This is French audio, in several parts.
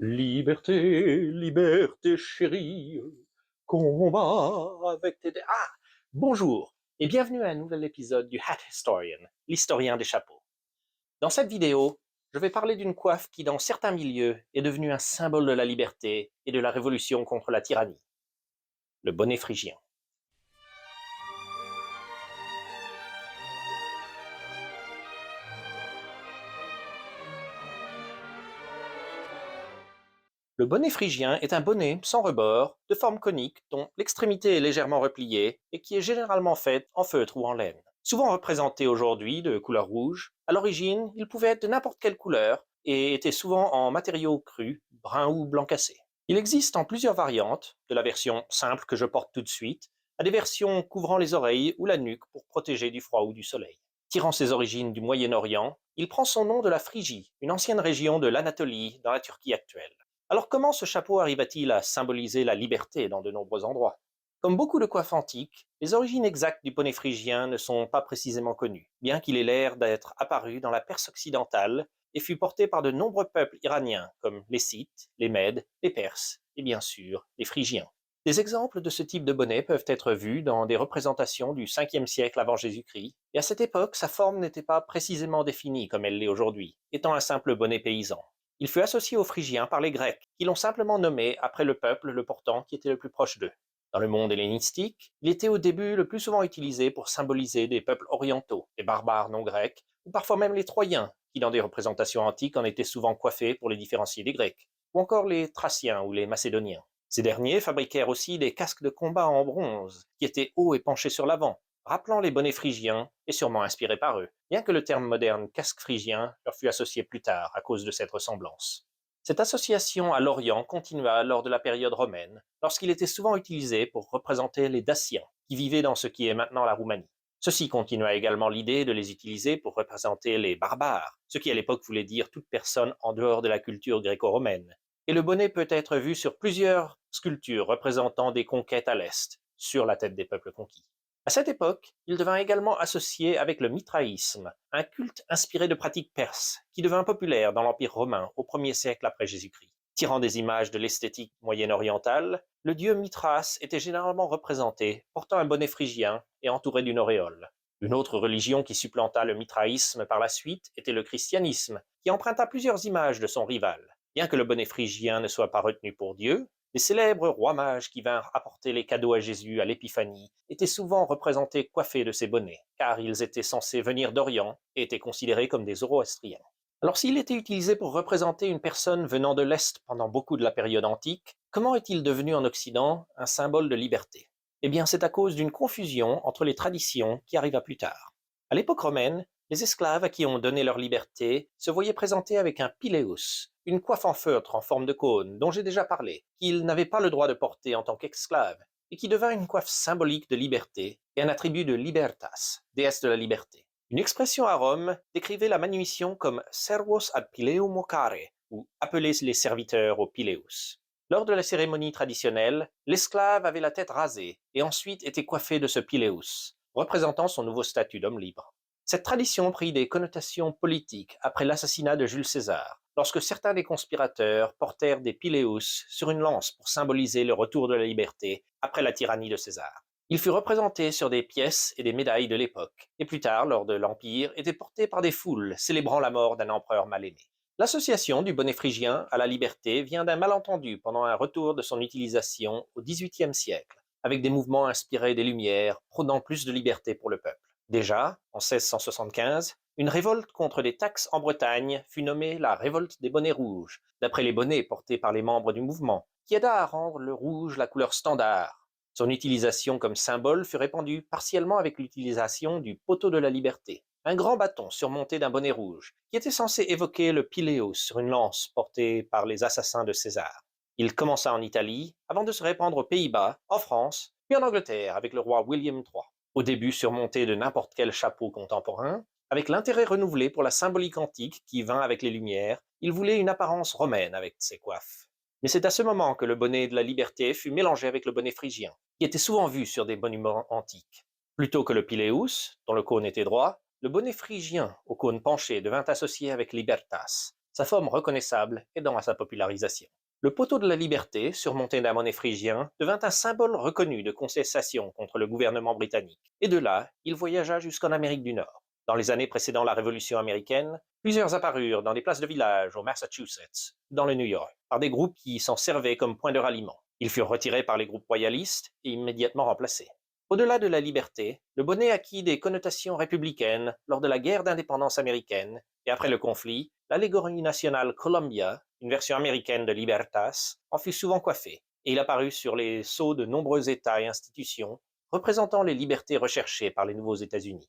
Liberté, liberté chérie, combat avec tes... Ah, bonjour et bienvenue à un nouvel épisode du Hat Historian, l'historien des chapeaux. Dans cette vidéo, je vais parler d'une coiffe qui, dans certains milieux, est devenue un symbole de la liberté et de la révolution contre la tyrannie. Le bonnet phrygien. Le bonnet phrygien est un bonnet sans rebord, de forme conique, dont l'extrémité est légèrement repliée et qui est généralement faite en feutre ou en laine. Souvent représenté aujourd'hui de couleur rouge, à l'origine, il pouvait être de n'importe quelle couleur et était souvent en matériaux crus, brun ou blanc cassé. Il existe en plusieurs variantes, de la version simple que je porte tout de suite, à des versions couvrant les oreilles ou la nuque pour protéger du froid ou du soleil. Tirant ses origines du Moyen-Orient, il prend son nom de la Phrygie, une ancienne région de l'Anatolie dans la Turquie actuelle. Alors comment ce chapeau arriva-t-il à symboliser la liberté dans de nombreux endroits? Comme beaucoup de coiffes antiques, les origines exactes du bonnet phrygien ne sont pas précisément connues, bien qu'il ait l'air d'être apparu dans la Perse occidentale et fut porté par de nombreux peuples iraniens comme les Scythes, les Mèdes, les Perses et bien sûr les Phrygiens. Des exemples de ce type de bonnet peuvent être vus dans des représentations du 5e siècle avant Jésus-Christ, et à cette époque, sa forme n'était pas précisément définie comme elle l'est aujourd'hui, étant un simple bonnet paysan. Il fut associé aux Phrygiens par les Grecs, qui l'ont simplement nommé après le peuple le portant qui était le plus proche d'eux. Dans le monde hellénistique, il était au début le plus souvent utilisé pour symboliser des peuples orientaux, des barbares non grecs, ou parfois même les Troyens, qui dans des représentations antiques en étaient souvent coiffés pour les différencier des Grecs, ou encore les Thraciens ou les Macédoniens. Ces derniers fabriquèrent aussi des casques de combat en bronze, qui étaient hauts et penchés sur l'avant, rappelant les bonnets phrygiens et sûrement inspirés par eux, bien que le terme moderne casque phrygien leur fut associé plus tard à cause de cette ressemblance. Cette association à l'Orient continua lors de la période romaine, lorsqu'il était souvent utilisé pour représenter les Daciens, qui vivaient dans ce qui est maintenant la Roumanie. Ceci continua également l'idée de les utiliser pour représenter les barbares, ce qui à l'époque voulait dire toute personne en dehors de la culture gréco-romaine. Et le bonnet peut être vu sur plusieurs sculptures représentant des conquêtes à l'Est, sur la tête des peuples conquis. À cette époque, il devint également associé avec le mithraïsme, un culte inspiré de pratiques perses, qui devint populaire dans l'Empire romain au 1er siècle après Jésus-Christ. Tirant des images de l'esthétique moyen-orientale, le dieu Mithras était généralement représenté portant un bonnet phrygien et entouré d'une auréole. Une autre religion qui supplanta le mithraïsme par la suite était le christianisme, qui emprunta plusieurs images de son rival. Bien que le bonnet phrygien ne soit pas retenu pour Dieu, les célèbres rois mages qui vinrent apporter les cadeaux à Jésus à l'Épiphanie étaient souvent représentés coiffés de ces bonnets, car ils étaient censés venir d'Orient et étaient considérés comme des Zoroastriens. Alors s'il était utilisé pour représenter une personne venant de l'Est pendant beaucoup de la période antique, comment est-il devenu en Occident un symbole de liberté? Eh bien c'est à cause d'une confusion entre les traditions qui arriva plus tard. À l'époque romaine, les esclaves à qui on donnait leur liberté se voyaient présentés avec un pileus, une coiffe en feutre en forme de cône dont j'ai déjà parlé, qu'ils n'avaient pas le droit de porter en tant qu'esclaves, et qui devint une coiffe symbolique de liberté et un attribut de libertas, déesse de la liberté. Une expression à Rome décrivait la manumission comme servos ad pileum vocare, ou appeler les serviteurs au pileus. Lors de la cérémonie traditionnelle, l'esclave avait la tête rasée et ensuite était coiffé de ce pileus, représentant son nouveau statut d'homme libre. Cette tradition prit des connotations politiques après l'assassinat de Jules César, lorsque certains des conspirateurs portèrent des pileus sur une lance pour symboliser le retour de la liberté après la tyrannie de César. Il fut représenté sur des pièces et des médailles de l'époque, et plus tard, lors de l'Empire, était porté par des foules célébrant la mort d'un empereur mal aimé. L'association du bonnet phrygien à la liberté vient d'un malentendu pendant un retour de son utilisation au XVIIIe siècle, avec des mouvements inspirés des Lumières, prônant plus de liberté pour le peuple. Déjà, en 1675, une révolte contre des taxes en Bretagne fut nommée la révolte des bonnets rouges, d'après les bonnets portés par les membres du mouvement, qui aida à rendre le rouge la couleur standard. Son utilisation comme symbole fut répandue partiellement avec l'utilisation du poteau de la liberté, un grand bâton surmonté d'un bonnet rouge, qui était censé évoquer le pileus sur une lance portée par les assassins de César. Il commença en Italie, avant de se répandre aux Pays-Bas, en France, puis en Angleterre avec le roi William III. Au début surmonté de n'importe quel chapeau contemporain, avec l'intérêt renouvelé pour la symbolique antique qui vint avec les Lumières, il voulait une apparence romaine avec ses coiffes. Mais c'est à ce moment que le bonnet de la liberté fut mélangé avec le bonnet phrygien, qui était souvent vu sur des monuments antiques. Plutôt que le pileus, dont le cône était droit, le bonnet phrygien au cône penché devint associé avec libertas, sa forme reconnaissable aidant à sa popularisation. Le poteau de la liberté, surmonté d'un bonnet phrygien, devint un symbole reconnu de contestation contre le gouvernement britannique, et de là, il voyagea jusqu'en Amérique du Nord. Dans les années précédant la Révolution américaine, plusieurs apparurent dans des places de village au Massachusetts, dans le New York, par des groupes qui s'en servaient comme point de ralliement. Ils furent retirés par les groupes royalistes et immédiatement remplacés. Au-delà de la liberté, le bonnet acquit des connotations républicaines lors de la guerre d'indépendance américaine, et après le conflit, l'allégorie nationale Columbia, une version américaine de Libertas, en fut souvent coiffée, et il apparut sur les sceaux de nombreux États et institutions, représentant les libertés recherchées par les nouveaux États-Unis.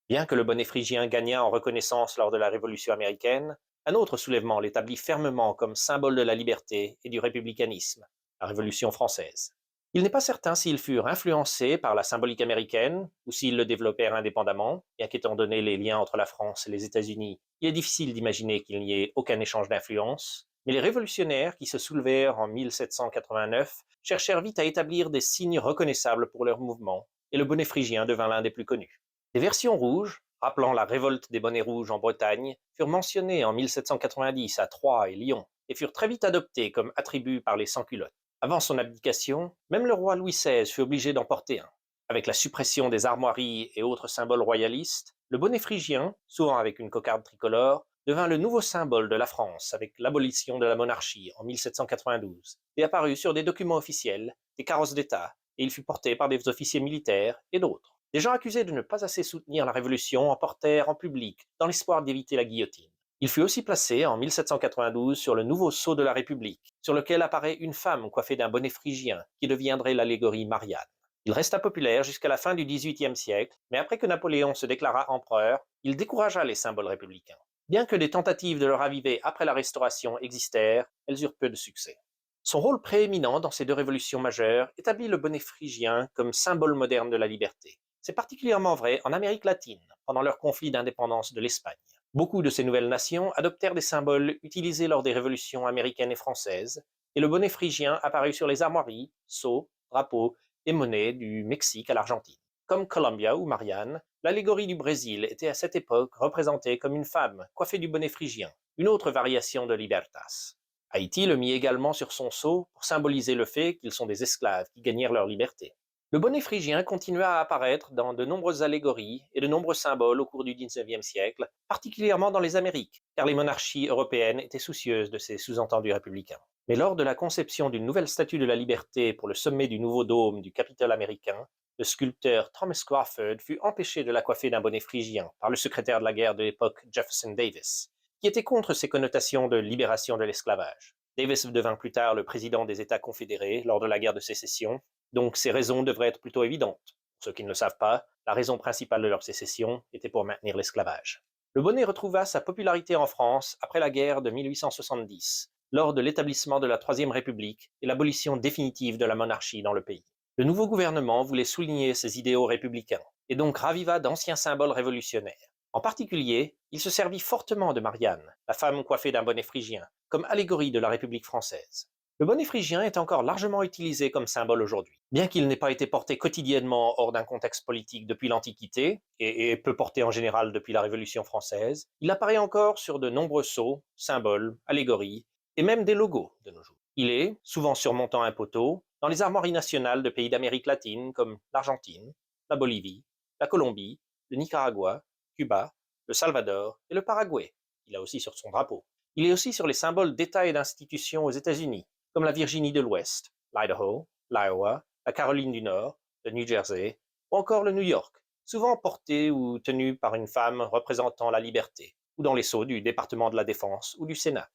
Bien que le bonnet phrygien gagnât en reconnaissance lors de la Révolution américaine, un autre soulèvement l'établit fermement comme symbole de la liberté et du républicanisme, la Révolution française. Il n'est pas certain s'ils furent influencés par la symbolique américaine ou s'ils le développèrent indépendamment, bien qu'étant donné les liens entre la France et les États-Unis, il est difficile d'imaginer qu'il n'y ait aucun échange d'influence, mais les révolutionnaires qui se soulevèrent en 1789 cherchèrent vite à établir des signes reconnaissables pour leur mouvement, et le bonnet phrygien devint l'un des plus connus. Des versions rouges, rappelant la révolte des bonnets rouges en Bretagne, furent mentionnées en 1790 à Troyes et Lyon, et furent très vite adoptées comme attribut par les sans-culottes. Avant son abdication, même le roi Louis XVI fut obligé d'en porter un. Avec la suppression des armoiries et autres symboles royalistes, le bonnet phrygien, souvent avec une cocarde tricolore, devint le nouveau symbole de la France avec l'abolition de la monarchie en 1792 et apparut sur des documents officiels, des carrosses d'État, et il fut porté par des officiers militaires et d'autres. Des gens accusés de ne pas assez soutenir la Révolution en portèrent en public dans l'espoir d'éviter la guillotine. Il fut aussi placé en 1792 sur le nouveau sceau de la République, sur lequel apparaît une femme coiffée d'un bonnet phrygien qui deviendrait l'allégorie Marianne. Il resta populaire jusqu'à la fin du XVIIIe siècle, mais après que Napoléon se déclara empereur, il découragea les symboles républicains. Bien que des tentatives de le raviver après la Restauration existèrent, elles eurent peu de succès. Son rôle prééminent dans ces deux révolutions majeures établit le bonnet phrygien comme symbole moderne de la liberté. C'est particulièrement vrai en Amérique latine, pendant leur conflit d'indépendance de l'Espagne. Beaucoup de ces nouvelles nations adoptèrent des symboles utilisés lors des révolutions américaines et françaises, et le bonnet phrygien apparut sur les armoiries, sceaux, drapeaux et monnaies du Mexique à l'Argentine. Comme Columbia ou Marianne, l'allégorie du Brésil était à cette époque représentée comme une femme coiffée du bonnet phrygien, une autre variation de Libertas. Haïti le mit également sur son sceau pour symboliser le fait qu'ils sont des esclaves qui gagnèrent leur liberté. Le bonnet phrygien continua à apparaître dans de nombreuses allégories et de nombreux symboles au cours du XIXe siècle, particulièrement dans les Amériques, car les monarchies européennes étaient soucieuses de ces sous-entendus républicains. Mais lors de la conception d'une nouvelle statue de la liberté pour le sommet du nouveau dôme du Capitole américain, le sculpteur Thomas Crawford fut empêché de la coiffer d'un bonnet phrygien par le secrétaire de la guerre de l'époque Jefferson Davis, qui était contre ces connotations de libération de l'esclavage. Davis devint plus tard le président des États confédérés lors de la guerre de sécession, donc ces raisons devraient être plutôt évidentes. Pour ceux qui ne le savent pas, la raison principale de leur sécession était pour maintenir l'esclavage. Le bonnet retrouva sa popularité en France après la guerre de 1870, lors de l'établissement de la Troisième République et l'abolition définitive de la monarchie dans le pays. Le nouveau gouvernement voulait souligner ses idéaux républicains, et donc raviva d'anciens symboles révolutionnaires. En particulier, il se servit fortement de Marianne, la femme coiffée d'un bonnet phrygien, comme allégorie de la République française. Le bonnet phrygien est encore largement utilisé comme symbole aujourd'hui. Bien qu'il n'ait pas été porté quotidiennement hors d'un contexte politique depuis l'Antiquité, et peu porté en général depuis la Révolution française, il apparaît encore sur de nombreux sceaux, symboles, allégories, et même des logos de nos jours. Il est, souvent surmontant un poteau, dans les armoiries nationales de pays d'Amérique latine comme l'Argentine, la Bolivie, la Colombie, le Nicaragua, Cuba, le Salvador et le Paraguay. Il a aussi sur son drapeau. Il est aussi sur les symboles d'États et d'institutions aux États-Unis, comme la Virginie de l'Ouest, l'Idaho, l'Iowa, la Caroline du Nord, le New Jersey, ou encore le New York, souvent porté ou tenu par une femme représentant la liberté, ou dans les sceaux du département de la Défense ou du Sénat.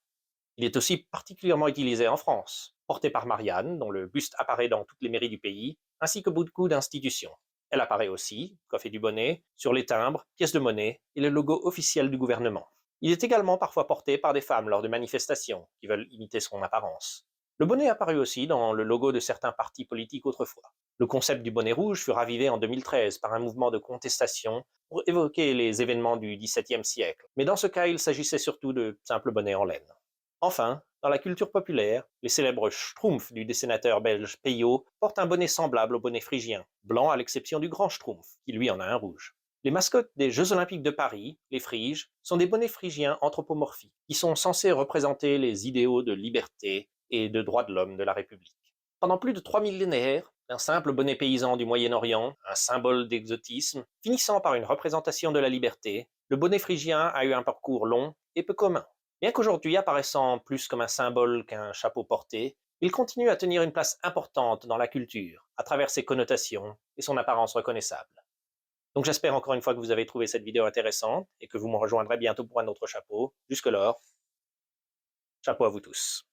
Il est aussi particulièrement utilisé en France, porté par Marianne, dont le buste apparaît dans toutes les mairies du pays, ainsi que beaucoup d'institutions. Elle apparaît aussi, coiffée du bonnet, sur les timbres, pièces de monnaie et le logo officiel du gouvernement. Il est également parfois porté par des femmes lors de manifestations qui veulent imiter son apparence. Le bonnet apparut aussi dans le logo de certains partis politiques autrefois. Le concept du bonnet rouge fut ravivé en 2013 par un mouvement de contestation pour évoquer les événements du XVIIe siècle, mais dans ce cas il s'agissait surtout de simples bonnets en laine. Enfin, dans la culture populaire, les célèbres schtroumpfs du dessinateur belge Peyo portent un bonnet semblable au bonnet phrygien, blanc à l'exception du grand schtroumpf, qui lui en a un rouge. Les mascottes des Jeux Olympiques de Paris, les Phryges, sont des bonnets phrygiens anthropomorphiques qui sont censés représenter les idéaux de liberté et de droits de l'homme de la République. Pendant plus de 3 millénaires, un simple bonnet paysan du Moyen-Orient, un symbole d'exotisme, finissant par une représentation de la liberté, le bonnet phrygien a eu un parcours long et peu commun. Bien qu'aujourd'hui apparaissant plus comme un symbole qu'un chapeau porté, il continue à tenir une place importante dans la culture, à travers ses connotations et son apparence reconnaissable. Donc j'espère encore une fois que vous avez trouvé cette vidéo intéressante et que vous me rejoindrez bientôt pour un autre chapeau. Jusque-là, chapeau à vous tous.